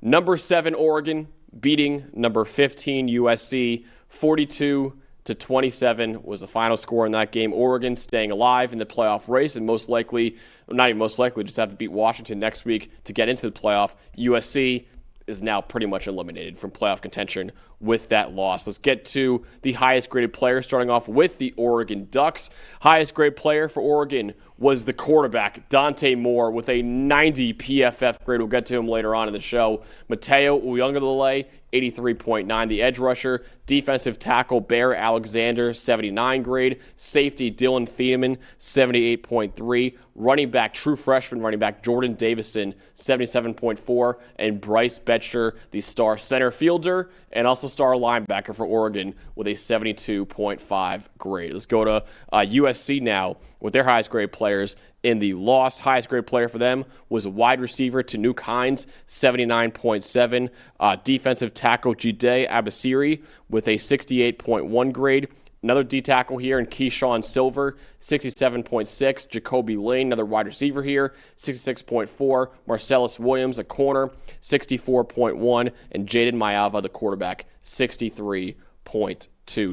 Number 7 Oregon beating number 15 USC 42-27 was the final score in that game. Oregon staying alive in the playoff race and most likely, not even most likely, just have to beat Washington next week to get into the playoff. USC is now pretty much eliminated from playoff contention with that loss. Let's get to the highest graded player, starting off with the Oregon Ducks. Highest grade player for Oregon was the quarterback, Dante Moore, with a 90 PFF grade. We'll get to him later on in the show. Mateo Uyunglele, 83.9. The edge rusher, defensive tackle, Bear Alexander, 79 grade. Safety, Dylan Thiedemann, 78.3. Running back, true freshman running back, Jordan Davison, 77.4. And Bryce Betcher, the star center fielder and also star linebacker for Oregon, with a 72.5 grade. Let's go to USC now with their highest grade players in the loss. Highest grade player for them was a wide receiver, Tanook Hines, 79.7. Defensive tackle, Jide Abasiri, with a 68.1 grade. Another D tackle here in Keyshawn Silver, 67.6. Jacoby Lane, another wide receiver here, 66.4. Marcellus Williams, a corner, 64.1. And Jaden Mayava, the quarterback, 63.2.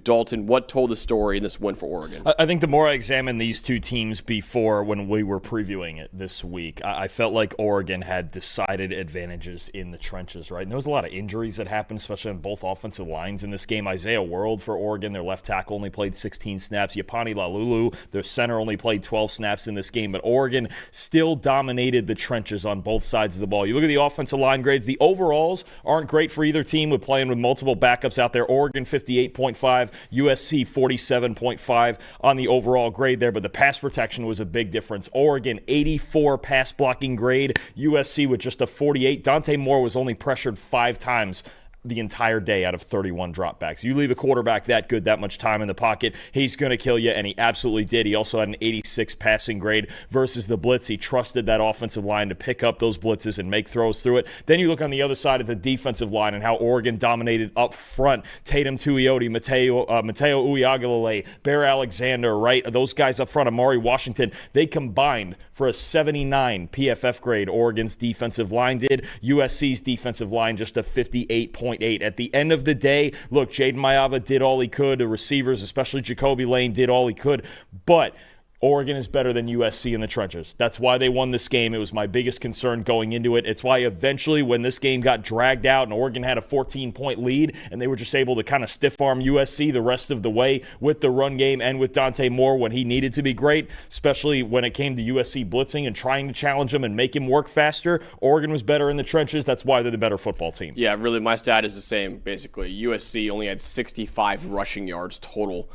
Dalton, what told the story in this win for Oregon? I think the more I examined these two teams before when we were previewing it this week, I felt like Oregon had decided advantages in the trenches, right? And there was a lot of injuries that happened, especially on both offensive lines in this game. Isaiah World for Oregon, their left tackle, only played 16 snaps. Yapani Lalulu, their center, only played 12 snaps in this game. But Oregon still dominated the trenches on both sides of the ball. You look at the offensive line grades, the overalls aren't great for either team with playing with multiple backups out there. Oregon 58.5. USC 47.5 on the overall grade there, but the pass protection was a big difference. Oregon 84 pass blocking grade, USC with just a 48. Dante Moore was only pressured 5 times the entire day out of 31 dropbacks. You leave a quarterback that good, that much time in the pocket, he's going to kill you, and he absolutely did. He also had an 86 passing grade versus the blitz. He trusted that offensive line to pick up those blitzes and make throws through it. Then you look on the other side of the defensive line and how Oregon dominated up front. Tatum Tuioti, Mateo Uyunglele, Bear Alexander, right? Those guys up front, Amari Washington, they combined for a 79 PFF grade. Oregon's defensive line did. USC's defensive line just a 58.8. At the end of the day, look, Jaden Mayava did all he could. The receivers, especially Jacoby Lane, did all he could. But Oregon is better than USC in the trenches. That's why they won this game. It was my biggest concern going into it. It's why eventually when this game got dragged out and Oregon had a 14-point lead and they were just able to kind of stiff-arm USC the rest of the way with the run game and with Dante Moore when he needed to be great, especially when it came to USC blitzing and trying to challenge him and make him work faster, Oregon was better in the trenches. That's why they're the better football team. Yeah, really, my stat is the same, basically. USC only had 65 rushing yards total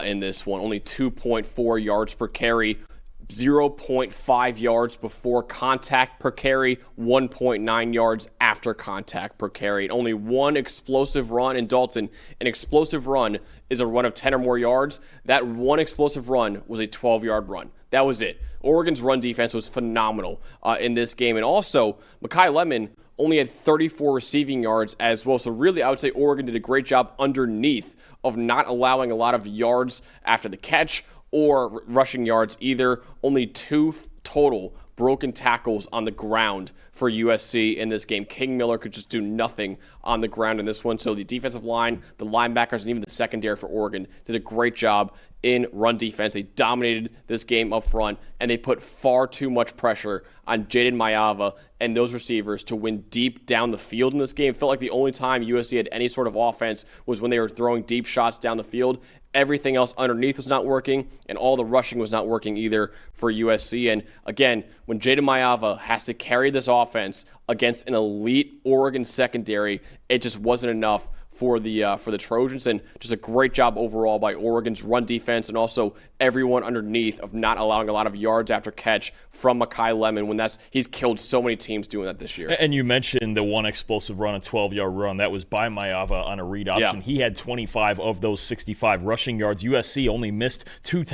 in this one. Only 2.4 yards per carry, 0.5 yards before contact per carry, 1.9 yards after contact per carry. And only one explosive run in Dalton. An explosive run is a run of 10 or more yards. That one explosive run was a 12-yard run. That was it. Oregon's run defense was phenomenal in this game. And also, Makai Lemon only had 34 receiving yards as well. So really, I would say Oregon did a great job underneath of not allowing a lot of yards after the catch or rushing yards either. Only 2 total broken tackles on the ground for USC in this game. King Miller could just do nothing on the ground in this one. So the defensive line, the linebackers, and even the secondary for Oregon did a great job in run defense. They dominated this game up front, and they put far too much pressure on Jaden Mayava and those receivers to win deep down the field in this game. It felt like the only time USC had any sort of offense was when they were throwing deep shots down the field. Everything else underneath was not working, and all the rushing was not working either for USC. And again, when Jaden Mayava has to carry this offense against an elite Oregon secondary, it just wasn't enough for the Trojans, and just a great job overall by Oregon's run defense and also everyone underneath of not allowing a lot of yards after catch from Makai Lemon when he's killed so many teams doing that this year. And you mentioned the one explosive run, a 12-yard run. That was by Mayava on a read option. Yeah. He had 25 of those 65 rushing yards. Oregon only missed 2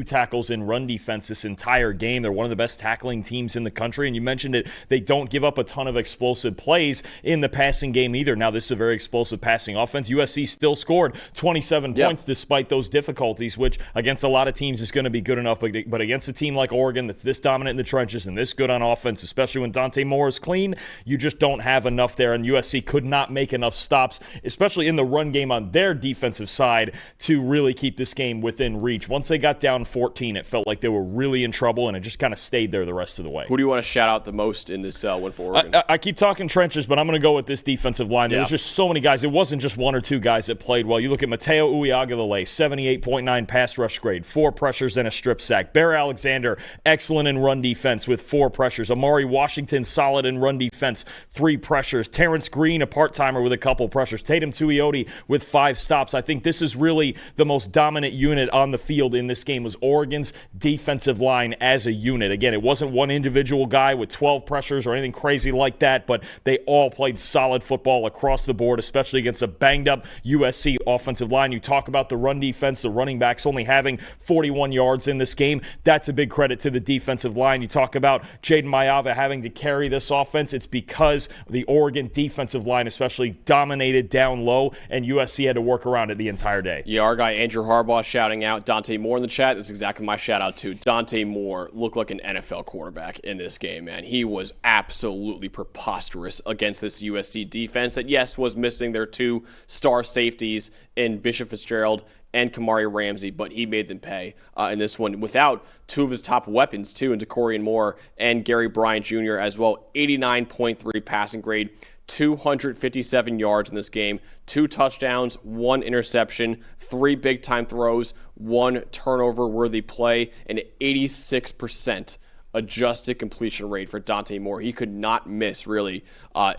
tackles in run defense this entire game. They're one of the best tackling teams in the country, and you mentioned it. They don't give up a ton of explosive plays in the passing game either. Now, now. This is a very explosive passing offense. USC still scored 27 points despite those difficulties, which against a lot of teams is going to be good enough. But against a team like Oregon that's this dominant in the trenches and this good on offense, especially when Dante Moore is clean, you just don't have enough there. And USC could not make enough stops, especially in the run game on their defensive side, to really keep this game within reach. Once they got down 14, it felt like they were really in trouble, and it just kind of stayed there the rest of the way. Who do you want to shout out the most in this win for Oregon? I keep talking trenches, but I'm going to go with this defensive line. There's just so many guys. It wasn't just one or two guys that played well. You look at Mateo Uiagalelei, 78.9 pass rush grade, 4 pressures and a strip sack. Bear Alexander, excellent in run defense with 4 pressures. Amari Washington, solid in run defense, 3 pressures. Terrence Green, a part-timer with a couple pressures. Tatum Tuioti with 5 stops. I think this is really the most dominant unit on the field in this game was Oregon's defensive line as a unit. Again, it wasn't one individual guy with 12 pressures or anything crazy like that, but they all played solid football across the board, especially against a banged-up USC offensive line. You talk about the run defense, the running backs only having 41 yards in this game. That's a big credit to the defensive line. You talk about Jaden Mayava having to carry this offense. It's because the Oregon defensive line especially dominated down low, and USC had to work around it the entire day. Yeah, our guy Andrew Harbaugh shouting out Dante Moore in the chat. That's exactly my shout-out to. Dante Moore looked like an NFL quarterback in this game, man. He was absolutely preposterous against this USC defense that, yes, was missing their 2 star safeties in Bishop Fitzgerald and Kamari Ramsey, but he made them pay in this one without 2 of his top weapons, too, in DeCorian Moore and Gary Bryant Jr. as well. 89.3 passing grade, 257 yards in this game, 2 touchdowns, 1 interception, 3 big-time throws, 1 turnover-worthy play, and 86% adjusted completion rate for Dante Moore. He could not miss, really,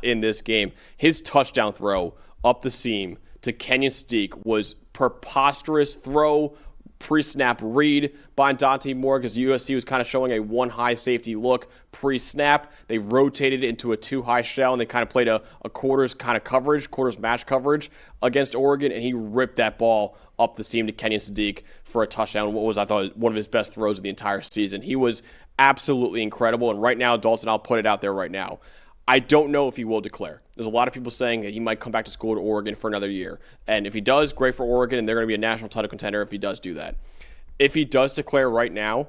in this game. His touchdown throw up the seam to Kenyon Sadiq was preposterous throw, pre-snap read by Dante Moore because USC was kind of showing a 1 high safety look pre-snap. They rotated it into a 2 high shell, and they kind of played a quarters kind of coverage, quarters match coverage against Oregon, and he ripped that ball up the seam to Kenyon Sadiq for a touchdown. What was, I thought, one of his best throws of the entire season. He was absolutely incredible, and right now, Dalton, I'll put it out there right now. I don't know if he will declare. There's a lot of people saying that he might come back to school to Oregon for another year. And if he does, great for Oregon, and they're going to be a national title contender if he does do that. If he does declare right now,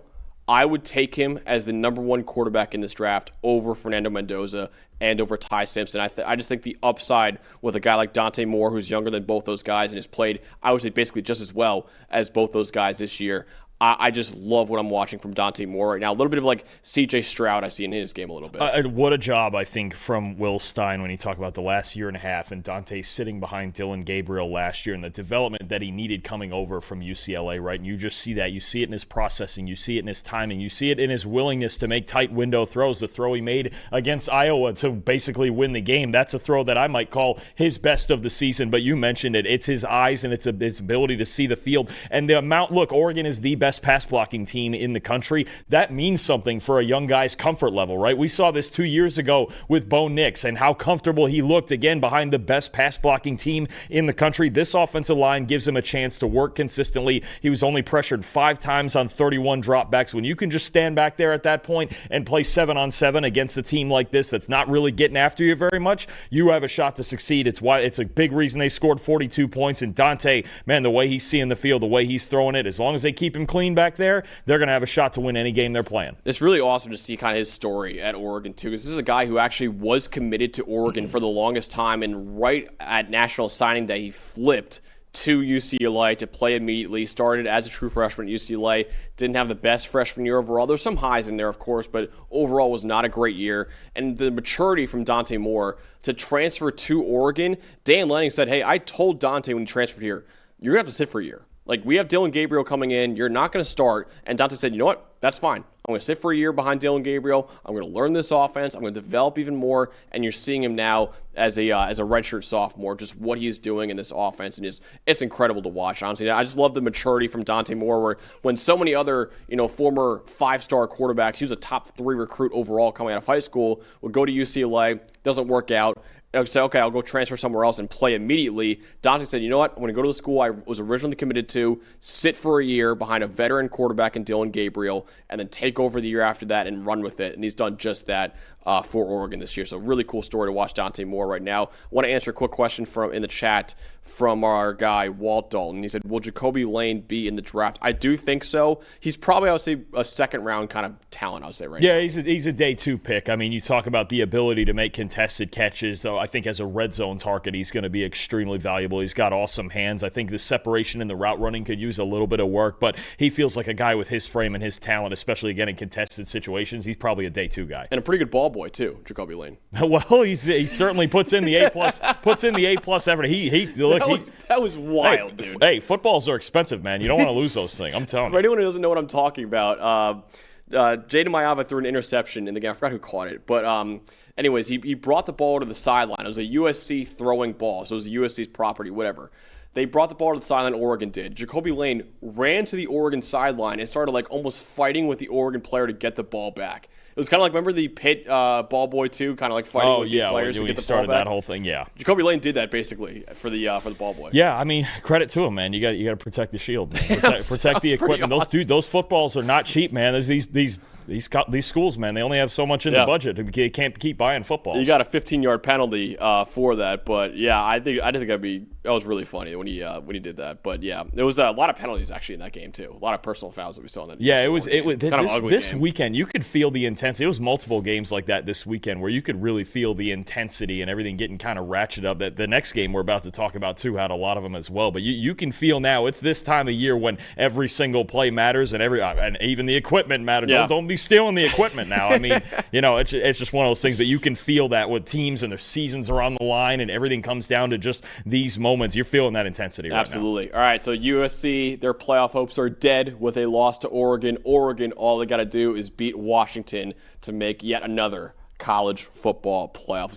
I would take him as the number 1 quarterback in this draft over Fernando Mendoza and over Ty Simpson. I just think the upside with a guy like Dante Moore, who's younger than both those guys and has played, I would say, basically just as well as both those guys this year. I just love what I'm watching from Dante Moore right now. A little bit of like C.J. Stroud I see in his game a little bit. What a job, I think, from Will Stein when he talked about the last year and a half and Dante sitting behind Dylan Gabriel last year and the development that he needed coming over from UCLA, right? And you just see that. You see it in his processing. You see it in his timing. You see it in his willingness to make tight window throws. The throw he made against Iowa to basically win the game. That's a throw that I might call his best of the season, but you mentioned it. It's his eyes and it's his ability to see the field. And the amount, look, Oregon is the best pass blocking team in the country. That means something for a young guy's comfort level, right? We saw this 2 years ago with Bo Nix and how comfortable he looked, again, behind the best pass blocking team in the country. This offensive line gives him a chance to work consistently. He was only pressured 5 times on 31 dropbacks. When you can just stand back there at that point and play 7-on-7 against a team like this that's not really getting after you very much, you have a shot to succeed. It's a big reason they scored 42 points. And Dante, man, the way he's seeing the field, the way he's throwing it, as long as they keep him clean back there, they're going to have a shot to win any game they're playing. It's really awesome to see kind of his story at Oregon, too, because this is a guy who actually was committed to Oregon for the longest time, and right at National Signing Day, he flipped to UCLA to play immediately. Started as a true freshman at UCLA. Didn't have the best freshman year overall. There's some highs in there, of course, but overall was not a great year. And the maturity from Dante Moore to transfer to Oregon, Dan Lanning said, hey, I told Dante when he transferred here, you're going to have to sit for a year. Like, we have Dylan Gabriel coming in. You're not going to start. And Dante said, you know what? That's fine. I'm going to sit for a year behind Dylan Gabriel. I'm going to learn this offense. I'm going to develop even more. And you're seeing him now as a redshirt sophomore, just what he's doing in this offense. And it's incredible to watch, honestly. I just love the maturity from Dante Moore, where when so many other former 5-star quarterbacks, he was a top 3 recruit overall coming out of high school, would go to UCLA, doesn't work out, and I would say, okay, I'll go transfer somewhere else and play immediately. Dante said, you know what? I'm going to go to the school I was originally committed to, sit for a year behind a veteran quarterback in Dylan Gabriel, and then take over the year after that and run with it. And he's done just that for Oregon this year. So really cool story to watch Dante Moore right now. I want to answer a quick question in the chat from our guy, Walt Dalton. He said, will Jacoby Lane be in the draft? I do think so. He's probably, I would say, a second-round kind of talent, I would say, right now. Yeah, he's a day 2 pick. I mean, you talk about the ability to make contested catches, though I think as a red zone target, he's going to be extremely valuable. He's got awesome hands. I think the separation in the route running could use a little bit of work, but he feels like a guy with his frame and his talent, especially again in contested situations. He's probably a day 2 guy. And a pretty good ball boy, too, Jacoby Lane. Well, he certainly puts in the A+, effort. That was wild, dude. Hey, footballs are expensive, man. You don't want to lose those things. I'm telling you. For anyone who doesn't know what I'm talking about, Jaden Mayava threw an interception in the game. I forgot who caught it. But anyways, he brought the ball to the sideline. It was a USC throwing ball, so it was USC's property, whatever. They brought the ball to the sideline, Oregon did. Jacoby Lane ran to the Oregon sideline and started like almost fighting with the Oregon player to get the ball back. It was kind of like, remember the Pitt ball boy too, kind of like fighting with the players to get the ball back? That whole thing, yeah. Jacoby Lane did that basically for the ball boy. Yeah, I mean, credit to him, man. You got to protect the shield, protect the equipment. Awesome. Those footballs are not cheap, man. There's these schools, man. They only have so much in the budget. They can't keep buying footballs. You got a 15-yard penalty for that, but yeah, I think that was really funny when he did that. But yeah, there was a lot of penalties actually in that game too. A lot of personal fouls that we saw in that. Yeah, it was kind of ugly this game. weekend. You could feel the intensity. It was multiple games like that this weekend where you could really feel the intensity and everything getting kind of ratcheted up. That the next game we're about to talk about too had a lot of them as well. But you can feel now it's this time of year when every single play matters and even the equipment matters. Yeah. Don't be stealing the equipment now. I mean, it's just one of those things. But you can feel that with teams and their seasons are on the line and everything comes down to just these moments. You're feeling that intensity right now. Absolutely. All right, so USC, their playoff hopes are dead with a loss to Oregon. Oregon, all they got to do is beat Washington to make yet another college football playoff.